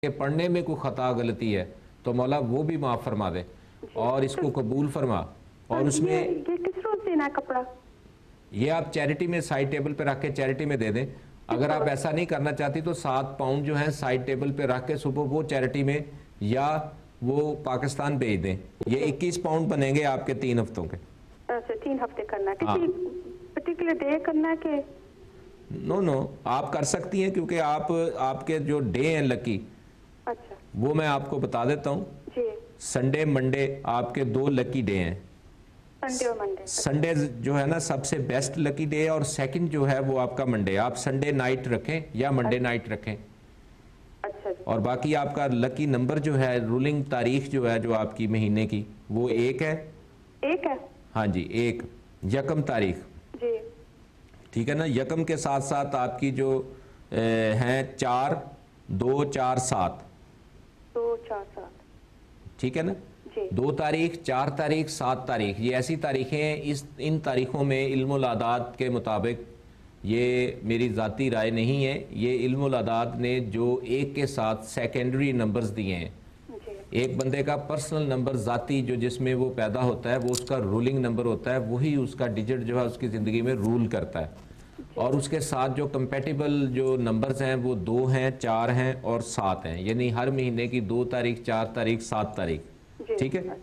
कि पढ़ने में कोई ख़ता गलती है तो मौला वो भी माफ़ फरमा दे और इसको कबूल फरमा। और उसमें ये किस रोज देना है कपड़ा? ये आप चैरिटी में साइड टेबल पे रख के चैरिटी में दे दें। अगर आप ऐसा नहीं करना चाहती तो 7 पाउंड जो है साइड टेबल पे रख के सुबह वो चैरिटी में या वो पाकिस्तान भेज दें। ये 21 पाउंड बनेंगे आपके 3 हफ्तों के। अच्छा 3 हफ्ते करना है, किसी पर्टिकुलर डे करना है कि? नो आप कर सकती हैं क्योंकि आप आपके जो डे हैं लकी, अच्छा वो मैं आपको बता देता हूँ। संडे मंडे आपके 2 लकी डे हैं। संडे और मंडे। संडे जो है ना सबसे बेस्ट लकी डे है और सेकंड जो है वो आपका मंडे। आप संडे नाइट रखें या मंडे नाइट रखें। अच्छा। और बाकी आपका लकी नंबर जो है, रूलिंग तारीख जो है जो आपकी महीने की, वो 1 है। 1 है? हाँ जी 1 यकम तारीख जी। ठीक है ना। यकम के साथ साथ आपकी जो हैं 4 2 4 7 2 4 7 ठीक है ना। 2 तारीख 4 तारीख 7 तारीख ये ऐसी तारीखें हैं। इन तारीखों में इल्मुल आदात के मुताबिक, ये मेरी ज़ाती राय नहीं है, ये इल्मुल आदात ने जो 1 के साथ सेकेंडरी नंबर्स दिए हैं। एक बंदे का पर्सनल नंबर ज़ाती जो जिसमें वो पैदा होता है वो उसका रूलिंग नंबर होता है, वही उसका डिजिट जो है उसकी ज़िंदगी में रूल करता है। और उसके साथ जो कंपेटिबल जो नंबर्स हैं वो 2 हैं 4 हैं और 7 हैं, यानी हर महीने की 2 तारीख 4 तारीख 7 तारीख ठीक है।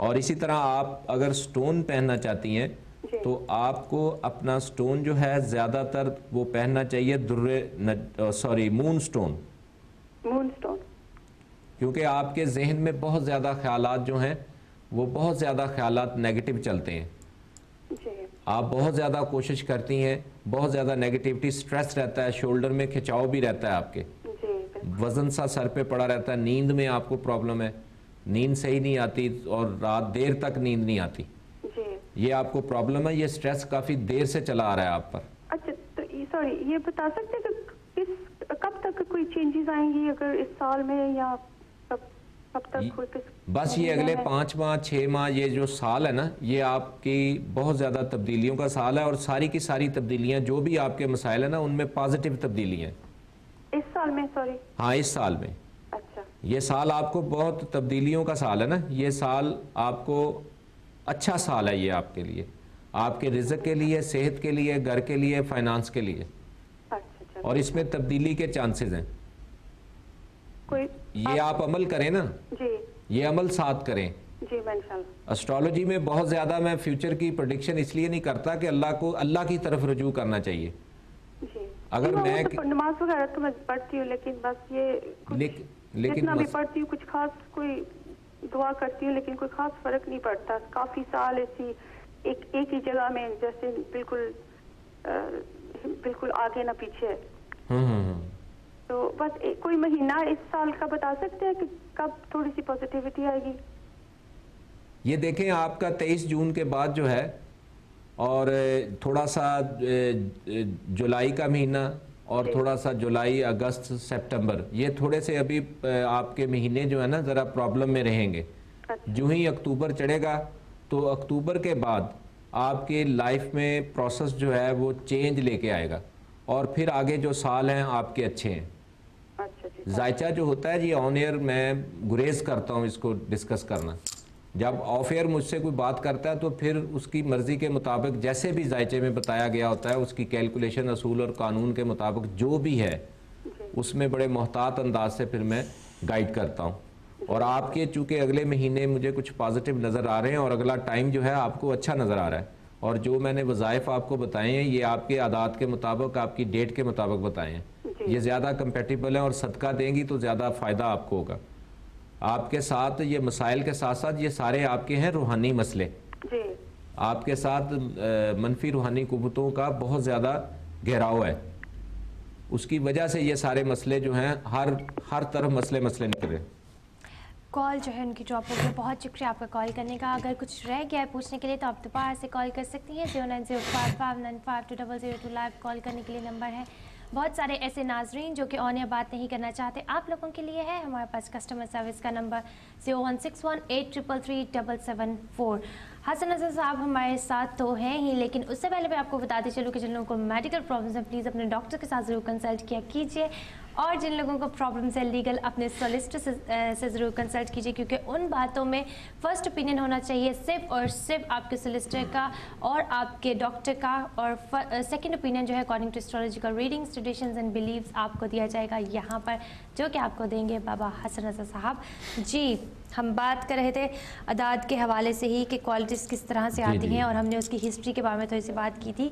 और इसी तरह आप अगर स्टोन पहनना चाहती हैं तो आपको अपना स्टोन जो है ज़्यादातर वो पहनना चाहिए मून स्टोन। मून स्टोन क्योंकि आपके जहन में बहुत ज़्यादा ख्यालात जो हैं वो बहुत ज़्यादा ख्यालात नेगेटिव चलते हैं। आप बहुत ज़्यादा कोशिश करती हैं, बहुत ज़्यादा नेगेटिविटी, स्ट्रेस रहता है, शोल्डर में खिंचाव भी रहता है, आपके वज़न सा सर पे पड़ा रहता है, नींद में आपको प्रॉब्लम है, नींद सही नहीं आती और रात देर तक नींद नहीं आती। ये आपको प्रॉब्लम है, ये स्ट्रेस काफ़ी देर से चला आ रहा है आप पर। अच्छा तो सॉरी, ये बता सकते हैं कि कब तक कोई चेंजेस आएंगी, अगर इस साल में या कब तक? बस ये अगले 5 माह 6 माह ये जो साल है ना, ये आपकी बहुत ज़्यादा तब्दीलियों का साल है। और सारी की सारी तब्दीलियाँ जो भी आपके मसाइल है ना उनमें पॉजिटिव तब्दीली हैं इस साल में। सॉरी हाँ इस साल में। अच्छा ये साल आपको बहुत तब्दीलियों का साल है ना, ये साल आपको अच्छा साल है ये आपके लिए, आपके रिज़्क़ के लिए, सेहत के लिए, घर के लिए, फाइनेंस के लिए। और इसमें तब्दीली के चांसेस हैं। ये आप अमल करें ना जी, ये अमल साथ करें जी। इंशाल्लाह एस्ट्रोलॉजी में बहुत ज़्यादा मैं फ्यूचर की प्रेडिक्शन इसलिए नहीं करता कि अल्लाह को अल्लाह की तरफ रुजू करना चाहिए जी। अगर मैं तो नमाज वगैरह तो मैं पढ़ती हूँ, लेकिन बस ये लेकिन जितना भी पढ़ती हूँ कुछ खास, कोई दुआ करती हूँ लेकिन कोई खास फर्क नहीं पड़ता। काफी साल ऐसी एक ही जगह में, जैसे बिल्कुल आगे ना पीछे। तो बस कोई महीना इस साल का बता सकते हैं कि कब थोड़ी सी पॉजिटिविटी आएगी? ये देखें आपका 23 जून के बाद जो है, और थोड़ा सा जुलाई का महीना और थोड़ा सा जुलाई अगस्त सितंबर, ये थोड़े से अभी आपके महीने जो है ना ज़रा प्रॉब्लम में रहेंगे। जो ही अक्टूबर चढ़ेगा तो अक्टूबर के बाद आपके लाइफ में प्रोसेस जो है वो चेंज लेके आएगा और फिर आगे जो साल हैं आपके अच्छे हैं। जायचा जो होता है जी ऑन एयर मैं गुरेज करता हूँ इसको डिस्कस करना। जब ऑफ एयर मुझसे कोई बात करता है तो फिर उसकी मर्ज़ी के मुताबिक जैसे भी जायचे में बताया गया होता है उसकी कैलकुलेशन, असूल और कानून के मुताबिक जो भी है उसमें बड़े मोहतात अंदाज से फिर मैं गाइड करता हूँ। और आपके चूँकि अगले महीने मुझे कुछ पॉजिटिव नज़र आ रहे हैं और अगला टाइम जो है आपको अच्छा नज़र आ रहा है। और जो मैंने वज़ाइफ आपको बताए हैं ये आपके आदात के मुताबिक, आपकी डेट के मुताबिक बताए हैं, ये ज़्यादा कंपेटिबल हैं और सदका देंगी तो ज़्यादा फ़ायदा आपको होगा। आपके साथ ये मसाइल के साथ साथ ये सारे आपके हैं रूहानी मसले जी। आपके साथ मनफी रूहानी कुव्वतों का बहुत ज़्यादा गहराव है, उसकी वजह से ये सारे मसले जो हैं हर तरफ मसले निकल रहे। कॉल जो है उनकी ड्रॉप हो गई। बहुत शुक्रिया आपका कॉल करने का। अगर कुछ रह गया है पूछने के लिए तो आप दोबारा से कॉल कर सकती हैं। 09055952002 लाइव कॉल करने के लिए नंबर है। बहुत सारे ऐसे नाजरीन जो कि ऑन एयर बात नहीं करना चाहते, आप लोगों के लिए है हमारे पास कस्टमर सर्विस का नंबर 01618337774। हसन नज़र साहब हमारे साथ तो हैं ही, लेकिन उससे पहले मैं आपको बताते चलूँ कि जिन लोगों को मेडिकल प्रॉब्लम्स हैं प्लीज़ अपने डॉक्टर के साथ ज़रूर कंसल्ट किया कीजिए और जिन लोगों को प्रॉब्लम्स है लीगल, अपने सॉलिसिटर से ज़रूर कंसल्ट कीजिए, क्योंकि उन बातों में फर्स्ट ओपिनियन होना चाहिए सिर्फ और सिर्फ आपके सॉलिसिटर का और आपके डॉक्टर का, और सेकंड ओपिनियन जो है according to astrological readings, traditions and beliefs आपको दिया जाएगा यहाँ पर, जो कि आपको देंगे बाबा हसन रज़ा साहब जी। हम बात कर रहे थे अदाद के हवाले से ही कि क्वालिटीज़ किस तरह से आती हैं, और हमने उसकी हिस्ट्री के बारे में थोड़ी सी बात की थी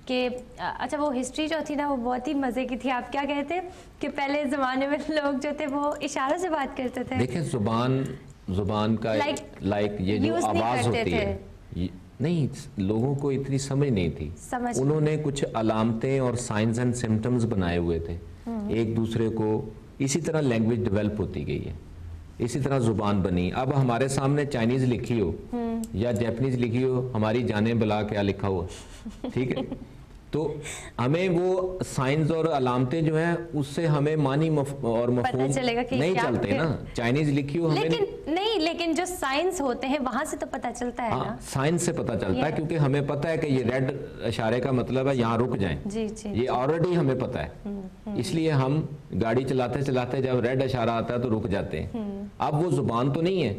कि अच्छा वो हिस्ट्री जो थी ना वो बहुत ही मज़े की थी। आप क्या कहते कि पहले ज़माने में लोग जो थे वो इशारों से बात करते थे। देखिए जुबान का लाइक ये जो आवाज़ होती है, नहीं, लोगों को इतनी समझ नहीं थी। उन्होंने कुछ अलामतें और साइंस एंड सिम्टम्स बनाए हुए थे एक दूसरे को। इसी तरह लैंग्वेज डेवलप होती गई है, इसी तरह जुबान बनी। अब हमारे सामने चाइनीज लिखी हो या जैपनीज लिखी हो, हमारी जाने बला क्या लिखा हो, ठीक है, तो हमें वो साइंस और अलामतें जो हैं उससे हमें मानी और मफहूम नहीं चलते ना। चाइनीज लिखी हो हमें लेकिन जो साइंस होते हैं वहां से तो पता चलता है ना। साइंस से पता चलता है, क्योंकि हमें पता है कि ये रेड इशारे का मतलब है यहाँ रुक जाएं। जी जी, ये ऑलरेडी हमें पता है, इसलिए हम गाड़ी चलाते चलाते जब रेड इशारा आता है तो रुक जाते हैं। अब वो जुबान तो नहीं है,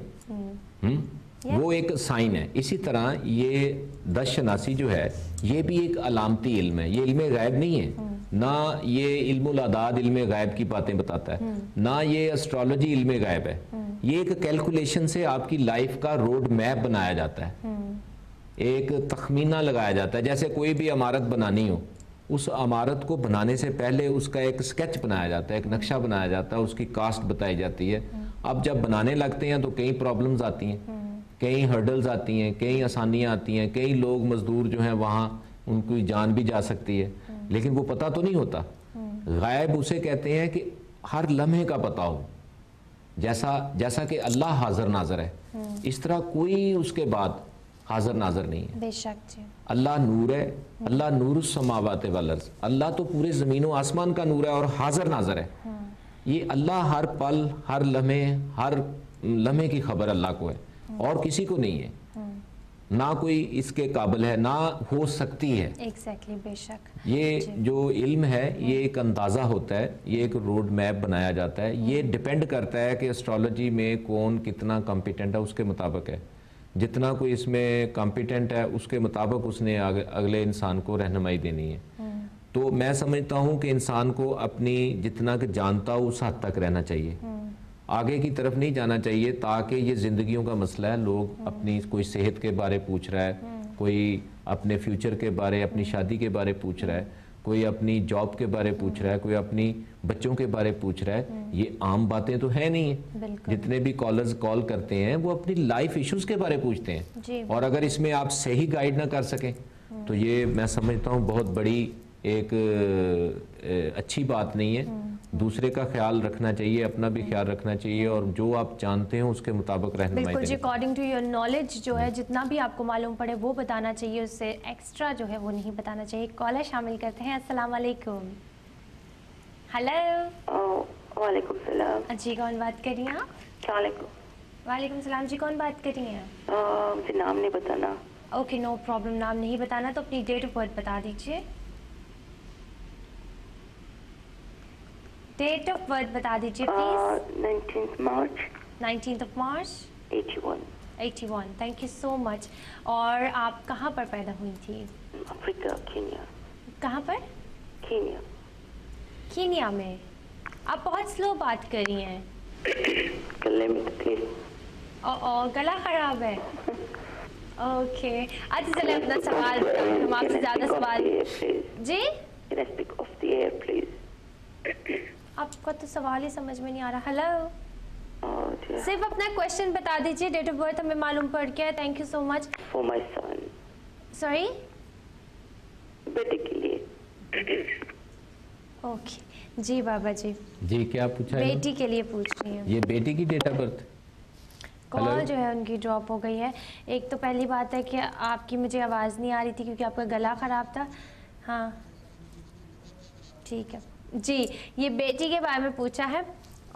वो एक साइन है। इसी तरह ये दशनासी जो है ये भी एक अलामती इल्म है, ये इल्म गैब नहीं है ना, ये इल्मुल आदाद इल्म गैब की बातें बताता है ना, ये एस्ट्रोलॉजी इल्म गैब है। ये एक कैलकुलेशन से आपकी लाइफ का रोड मैप बनाया जाता है, एक तखमीना लगाया जाता है। जैसे कोई भी इमारत बनानी हो, उस इमारत को बनाने से पहले उसका एक स्केच बनाया जाता है, एक नक्शा बनाया जाता है, उसकी कास्ट बताई जाती है। अब जब बनाने लगते हैं तो कई प्रॉब्लम्स आती हैं, कई हर्डल्स आती हैं, कई आसानियाँ आती हैं, कई लोग मजदूर जो हैं वहाँ उनकी जान भी जा सकती है, लेकिन वो पता तो नहीं होता। गायब उसे कहते हैं कि हर लम्हे का पता हो, जैसा कि अल्लाह हाजिर नाजर है, इस तरह कोई उसके बाद हाजिर नाजर नहीं है। बेशक जी। अल्लाह नूर है, अल्लाह नूरुस समावात वल अर्ज़, अल्लाह तो पूरे ज़मीन व आसमान का नूर है और हाजिर नाजर है। ये अल्लाह हर पल, हर लम्हे की खबर अल्लाह को है और किसी को नहीं है, ना कोई इसके काबिल है, ना हो सकती है। एग्जैक्टली, बेशक। ये जो इल्म है ये एक अंदाज़ा होता है, ये एक रोड मैप बनाया जाता है। ये डिपेंड करता है कि एस्ट्रोलॉजी में कौन कितना कॉम्पिटेंट है, उसके मुताबिक है। जितना कोई इसमें कॉम्पिटेंट है उसके मुताबिक उसने अगले इंसान को रहनुमाई देनी है। तो मैं समझता हूँ कि इंसान को अपनी जितना कि जानता हो उस हद तक रहना चाहिए, आगे की तरफ नहीं जाना चाहिए, ताकि ये ज़िंदगियों का मसला है। लोग अपनी कोई सेहत के बारे पूछ रहा है, कोई अपने फ्यूचर के बारे, अपनी शादी के बारे पूछ रहा है, कोई अपनी जॉब के बारे पूछ रहा है, कोई अपनी बच्चों के बारे पूछ रहा है। ये आम बातें तो है नहीं है। जितने भी कॉलर्स कॉल करते हैं वो अपनी लाइफ इश्यूज के बारे पूछते हैं, और अगर इसमें आप सही गाइड ना कर सकें तो ये मैं समझता हूँ बहुत बड़ी एक अच्छी बात नहीं है। दूसरे का ख्याल रखना चाहिए, अपना भी ख्याल रखना चाहिए, और जो आप जानते हैं उसके मुताबिक रहनुमाई बिल्कुल जी, अकॉर्डिंग टू योर नॉलेज जो है जितना भी आपको मालूम पड़े वो बताना चाहिए, उससे एक्स्ट्रा जो है वो नहीं बताना चाहिए। कॉलर शामिल करते हैं। अस्सलाम वालेकुम। हेलो। वालेकुम सलाम। जी, कौन बात कर रही हैं आप? वालेकुम सलाम जी, कौन बात कर रही हैं? मुझे नाम नहीं बताना। ओके, नो प्रॉब्लम, नाम नहीं बताना तो अपनी डेट ऑफ बर्थ बता दीजिए। डेट ऑफ बर्थ बता दीजिए please. 19th March 19th of March 81। Thank you so much. और आप कहाँ पर पैदा हुई थी? Africa, Kenya. कहाँ पर? कीनिया। कीनिया में। आप बहुत स्लो बात कर रही हैं। गले में तकलीफ। गला खराब है। ओके, अच्छा चले अपना सवाल बताएं, हम आपसे ज्यादा सवाल जी। आपका तो सवाल ही समझ में नहीं आ रहा। हेलो, सिर्फ अपना क्वेश्चन बता दीजिए। डेट ऑफ बर्थ हमें मालूम पड़ गया है। Thank you so much. For my son. Sorry, बेटे के लिए। ओके जी बाबा जी। जी, क्या पूछा? बेटी के लिए पूछ रही हूँ। ये बेटी की डेट ऑफ बर्थ? कॉल जो है उनकी ड्रॉप हो गई है। एक तो पहली बात है कि आपकी मुझे आवाज़ नहीं आ रही थी क्योंकि आपका गला ख़राब था। हाँ ठीक है जी, ये बेटी के बारे में पूछा है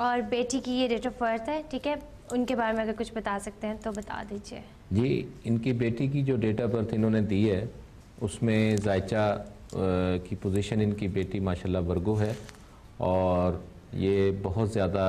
और बेटी की ये डेट ऑफ बर्थ है, ठीक है। उनके बारे में अगर कुछ बता सकते हैं तो बता दीजिए। जी, इनकी बेटी की जो डेट ऑफ बर्थ इन्होंने दी है उसमें जायचा की पोजीशन, इनकी बेटी माशाल्लाह वर्गो है और ये बहुत ज़्यादा